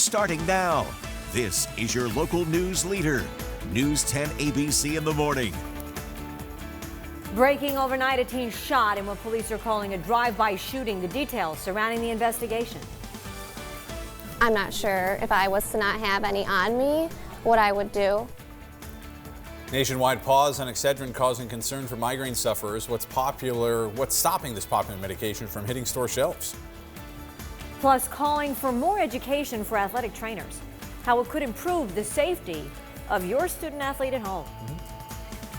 Starting now, this is your local news leader, News 10 ABC in the morning. Breaking overnight, a teen shot in what police are calling a drive-by shooting. The details surrounding the investigation. I'm not sure if I was to not have any on me, what I would do. Nationwide pause on Excedrin causing concern for migraine sufferers. What's stopping this popular medication from hitting store shelves? Plus, calling for more education for athletic trainers. How it could improve the safety of your student athlete at home.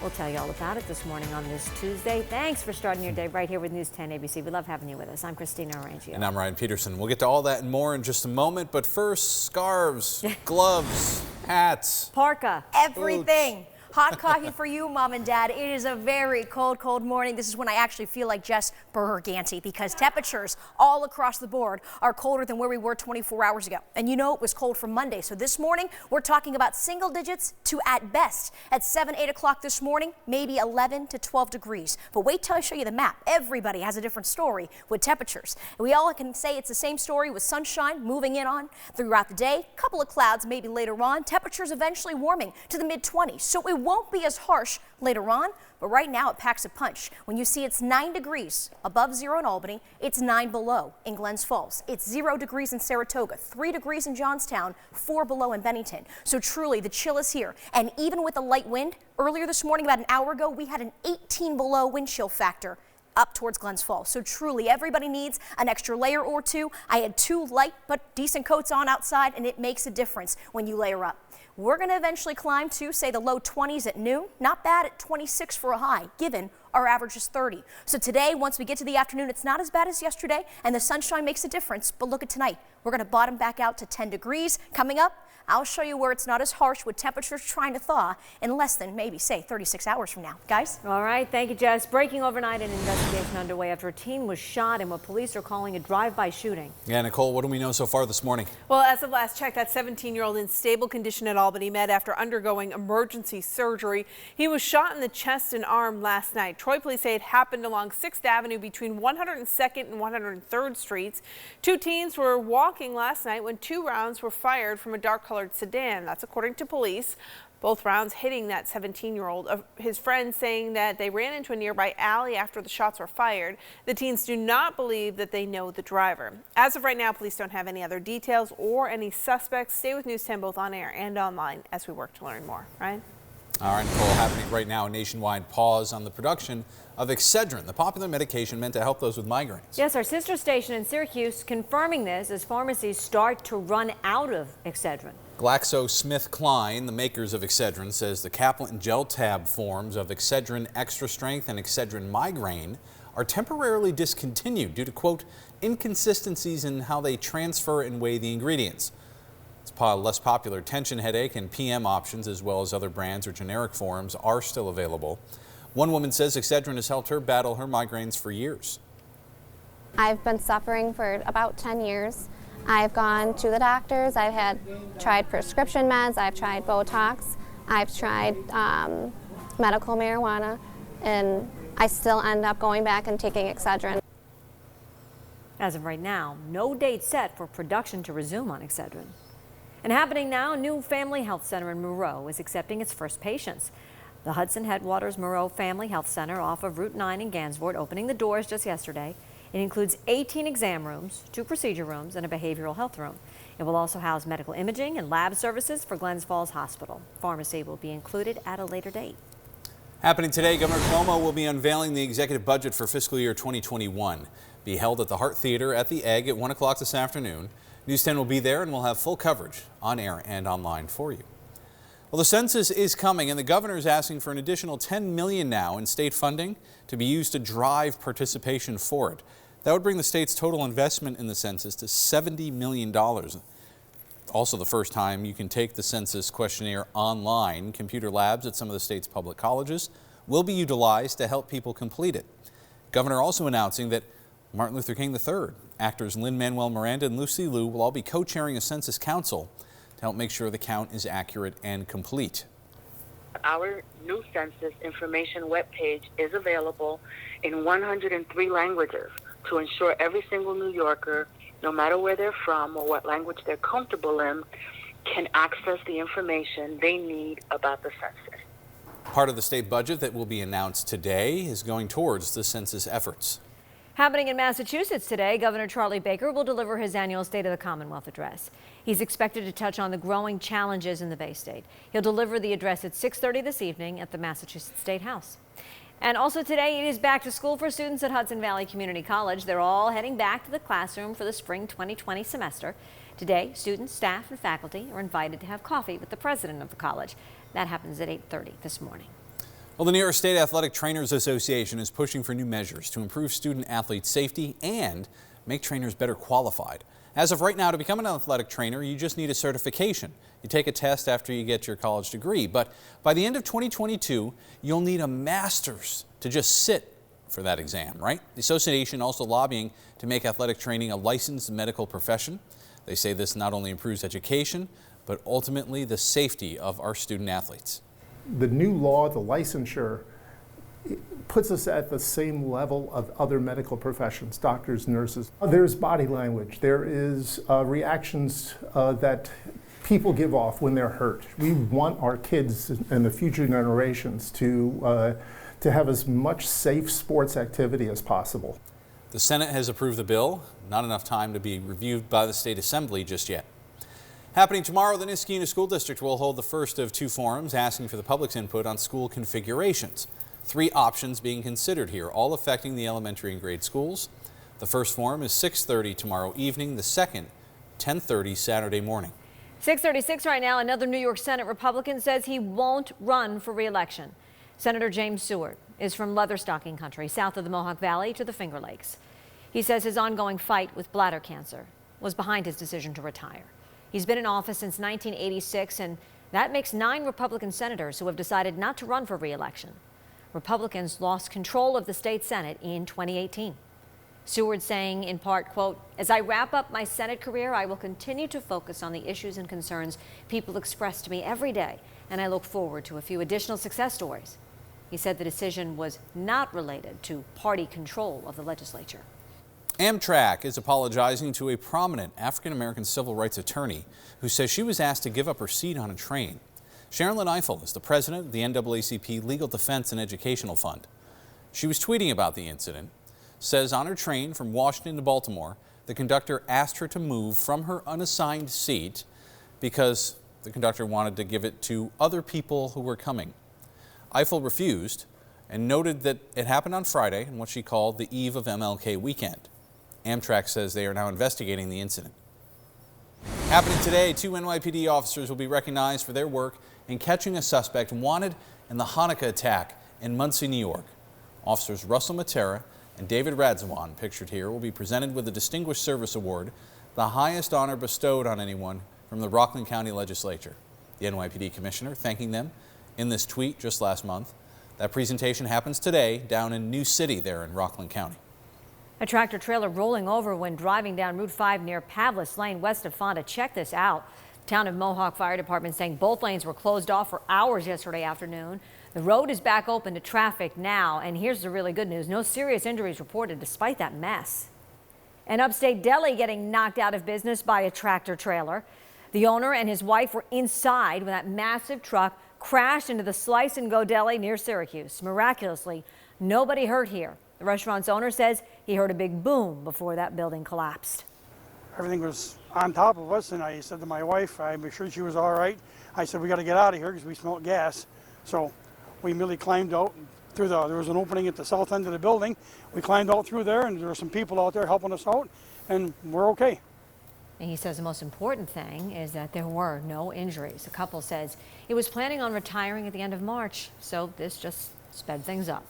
We'll tell you all about it this morning on this Tuesday. Thanks for starting your day right here with News 10 ABC. We love having you with us. I'm Christina Arrangio. And I'm Ryan Peterson. We'll get to all that and more in just a moment. But first, scarves, gloves, hats. Parka. Everything. Boots. Hot coffee for you, Mom and Dad. It is a very cold morning. This is when I actually feel like Jess Berganti because temperatures all across the board are colder than where we were 24 hours ago. And you know it was cold from Monday. So this morning, we're talking about single digits to at best at 7, 8 o'clock this morning, maybe 11 to 12 degrees. But wait till I show you the map. Everybody has a different story with temperatures. And we all can say it's the same story with sunshine moving in on throughout the day. A couple of clouds maybe later on. Temperatures eventually warming to the mid-20s. So it won't be as harsh later on, but right now it packs a punch. When you see it's 9 degrees above zero in Albany, it's 9 below in Glens Falls. It's 0 degrees in Saratoga, 3 degrees in Johnstown, 4 below in Bennington. So truly the chill is here. And even with a light wind, earlier this morning, about an hour ago, we had an 18 below wind chill factor up towards Glens Falls. So truly everybody needs an extra layer or two. I had 2 light but decent coats on outside, and it makes a difference when you layer up. We're going to eventually climb to, say, the low 20s at noon. Not bad at 26 for a high, given our average is 30. So today, once we get to the afternoon, it's not as bad as yesterday, and the sunshine makes a difference. But look at tonight. We're going to bottom back out to 10 degrees. Coming up, I'll show you where it's not as harsh with temperatures trying to thaw in less than maybe, say, 36 hours from now. Guys? All right. Thank you, Jess. Breaking overnight, an investigation underway after a teen was shot in what police are calling a drive-by shooting. Yeah, Nicole, what do we know so far this morning? Well, as of last check, that 17-year-old in stable condition at Albany Med after undergoing emergency surgery. He was shot in the chest and arm last night. Troy police say it happened along 6th Avenue between 102nd and 103rd Streets. 2 teens were walking last night when 2 rounds were fired from a dark-colored sedan. That's according to police. Both rounds hitting that 17-year-old. His friends saying that they ran into a nearby alley after the shots were fired. The teens do not believe that they know the driver. As of right now, police don't have any other details or any suspects. Stay with News 10 both on air and online as we work to learn more. Ryan? All right, Nicole, happening right now, a nationwide pause on the production of Excedrin, the popular medication meant to help those with migraines. Yes, our sister station in Syracuse confirming this as pharmacies start to run out of Excedrin. GlaxoSmithKline, the makers of Excedrin, says the Kaplan gel tab forms of Excedrin Extra Strength and Excedrin Migraine are temporarily discontinued due to, quote, inconsistencies in how they transfer and weigh the ingredients. Less popular tension headache and PM options, as well as other brands or generic forms, are still available. One woman says Excedrin has helped her battle her migraines for years. I've been suffering for about 10 years. I've gone to the doctors. I've tried prescription meds. I've tried Botox. I've tried medical marijuana, and I still end up going back and taking Excedrin. As of right now, no date set for production to resume on Excedrin. And happening now, New Family Health Center in Moreau is accepting its first patients. The Hudson Headwaters Moreau Family Health Center off of Route 9 in Gansevoort opening the doors just yesterday. It includes 18 exam rooms, 2 procedure rooms, and a behavioral health room. It will also house medical imaging and lab services for Glens Falls Hospital. Pharmacy will be included at a later date. Happening today, Governor Cuomo will be unveiling the executive budget for fiscal year 2021. Be held at the Hart Theater at the Egg at 1 o'clock this afternoon. News 10 will be there and we'll have full coverage on air and online for you. Well, the census is coming and the governor is asking for an additional $10 million now in state funding to be used to drive participation for it. That would bring the state's total investment in the census to $70 million. Also the first time you can take the census questionnaire online. Computer labs at some of the state's public colleges will be utilized to help people complete it. Governor also announcing that Martin Luther King III, actors Lin-Manuel Miranda and Lucy Liu will all be co-chairing a census council to help make sure the count is accurate and complete. Our new census information webpage is available in 103 languages to ensure every single New Yorker no matter where they're from or what language they're comfortable in, can access the information they need about the census. Part of the state budget that will be announced today is going towards the census efforts. Happening in Massachusetts today, Governor Charlie Baker will deliver his annual State of the Commonwealth address. He's expected to touch on the growing challenges in the Bay State. He'll deliver the address at 6:30 this evening at the Massachusetts State House. And also today, it is back to school for students at Hudson Valley Community College. They're all heading back to the classroom for the spring 2020 semester. Today, students, staff, and faculty are invited to have coffee with the president of the college. That happens at 8:30 this morning. Well, the New York State Athletic Trainers Association is pushing for new measures to improve student athlete safety and make trainers better qualified. As of right now, to become an athletic trainer, you just need a certification. You take a test after you get your college degree, but by the end of 2022, you'll need a master's to just sit for that exam, right? The association also lobbying to make athletic training a licensed medical profession. They say this not only improves education, but ultimately the safety of our student athletes. The new law, the licensure, puts us at the same level of other medical professions, doctors, nurses. There's body language. There is reactions that people give off when they're hurt. We want our kids and the future generations to have as much safe sports activity as possible. The Senate has approved the bill. Not enough time to be reviewed by the State Assembly just yet. Happening tomorrow, the Niskayuna School District will hold the first of two forums asking for the public's input on school configurations. 3 options being considered here, all affecting the elementary and grade schools. The first forum is 6:30 tomorrow evening, the second 10:30 Saturday morning. 6:36 right now. Another New York Senate Republican says he won't run for re-election. Senator James Seward is from leatherstocking country, south of the Mohawk Valley to the Finger Lakes. He says his ongoing fight with bladder cancer was behind his decision to retire. He's been in office since 1986, and that makes 9 Republican senators who have decided not to run for re-election. Republicans lost control of the state Senate in 2018. Seward saying in part, quote, "As I wrap up my Senate career, I will continue to focus on the issues and concerns people express to me every day, and I look forward to a few additional success stories." He said the decision was not related to party control of the legislature. Amtrak is apologizing to a prominent African-American civil rights attorney who says she was asked to give up her seat on a train. Sharon Lynn Eiffel is the president of the NAACP Legal Defense and Educational Fund. She was tweeting about the incident, says on her train from Washington to Baltimore, the conductor asked her to move from her unassigned seat because the conductor wanted to give it to other people who were coming. Eiffel refused and noted that it happened on Friday on what she called the eve of MLK weekend. Amtrak says they are now investigating the incident. Happening today, 2 NYPD officers will be recognized for their work in catching a suspect wanted in the Hanukkah attack in Muncie, New York. Officers Russell Matera and David Radzawan, pictured here, will be presented with the Distinguished Service Award, the highest honor bestowed on anyone from the Rockland County Legislature. The NYPD commissioner thanking them in this tweet just last month. That presentation happens today down in New City there in Rockland County. A tractor trailer rolling over when driving down Route 5 near Pavlis Lane west of Fonda. Check this out. Town of Mohawk Fire Department saying both lanes were closed off for hours yesterday afternoon. The road is back open to traffic now, and here's the really good news. No serious injuries reported despite that mess. And upstate Delhi getting knocked out of business by a tractor trailer. The owner and his wife were inside when that massive truck crashed into the Slice and Go Deli near Syracuse. Miraculously, nobody hurt here. The restaurant's owner says he heard a big boom before that building collapsed. Everything was on top of us, and I said to my wife, I made sure she was all right. I said, we got to get out of here because we smelled gas. So we immediately climbed out through there was an opening at the south end of the building. We climbed out through there, and there were some people out there helping us out, and we're okay. And he says the most important thing is that there were no injuries. The couple says he was planning on retiring at the end of March, so this just sped things up.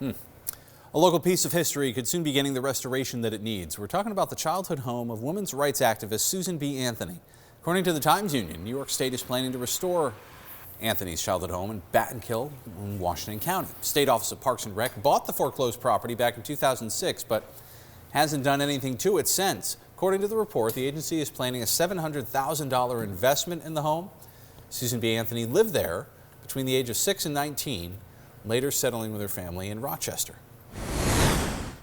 A local piece of history could soon be getting the restoration that it needs. We're talking about the childhood home of women's rights activist Susan B. Anthony. According to the Times Union, New York State is planning to restore Anthony's childhood home in Battenkill in Washington County. State Office of Parks and Rec bought the foreclosed property back in 2006, but hasn't done anything to it since. According to the report, the agency is planning a $700,000 investment in the home. Susan B. Anthony lived there between the age of 6 and 19, later settling with her family in Rochester.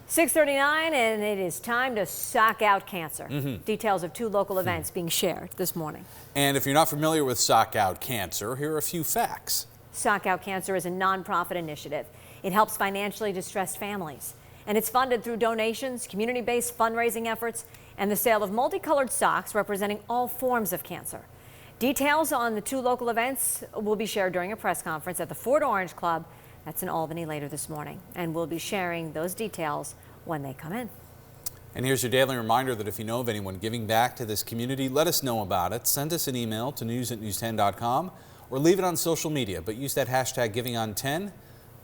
6:39, and it is time to sock out cancer. Details of 2 local events being shared this morning. And if you're not familiar with Sock Out Cancer, here are a few facts. Sock Out Cancer is a nonprofit initiative. It helps financially distressed families, and it's funded through donations, community-based fundraising efforts, and the sale of multicolored socks representing all forms of cancer. Details on the 2 local events will be shared during a press conference at the Fort Orange Club. That's in Albany later this morning, and we'll be sharing those details when they come in. And here's your daily reminder that if you know of anyone giving back to this community, let us know about it. Send us an email to news@news10.com or leave it on social media, but use that hashtag GivingOn10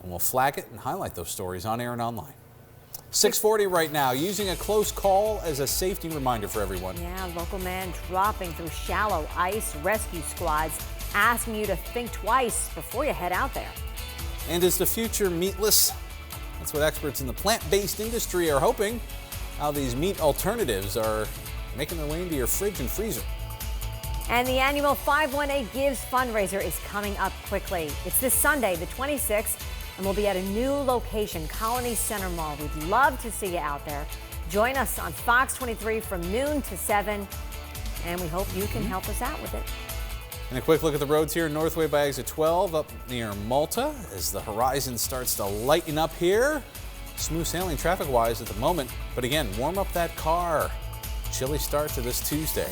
and we'll flag it and highlight those stories on air and online. 6:40 right now, using a close call as a safety reminder for everyone. Yeah, local man dropping through shallow ice, rescue squads asking you to think twice before you head out there. And is the future meatless? That's what experts in the plant-based industry are hoping. How these meat alternatives are making their way into your fridge and freezer. And the annual 518 Gives fundraiser is coming up quickly. It's this Sunday, the 26th, and we'll be at a new location, Colony Center Mall. We'd love to see you out there. Join us on Fox 23 from noon to 7, and we hope you can help us out with it. And a quick look at the roads here. Northway by exit 12 up near Malta as the horizon starts to lighten up here. Smooth sailing traffic-wise at the moment, but again, warm up that car. Chilly start to this Tuesday.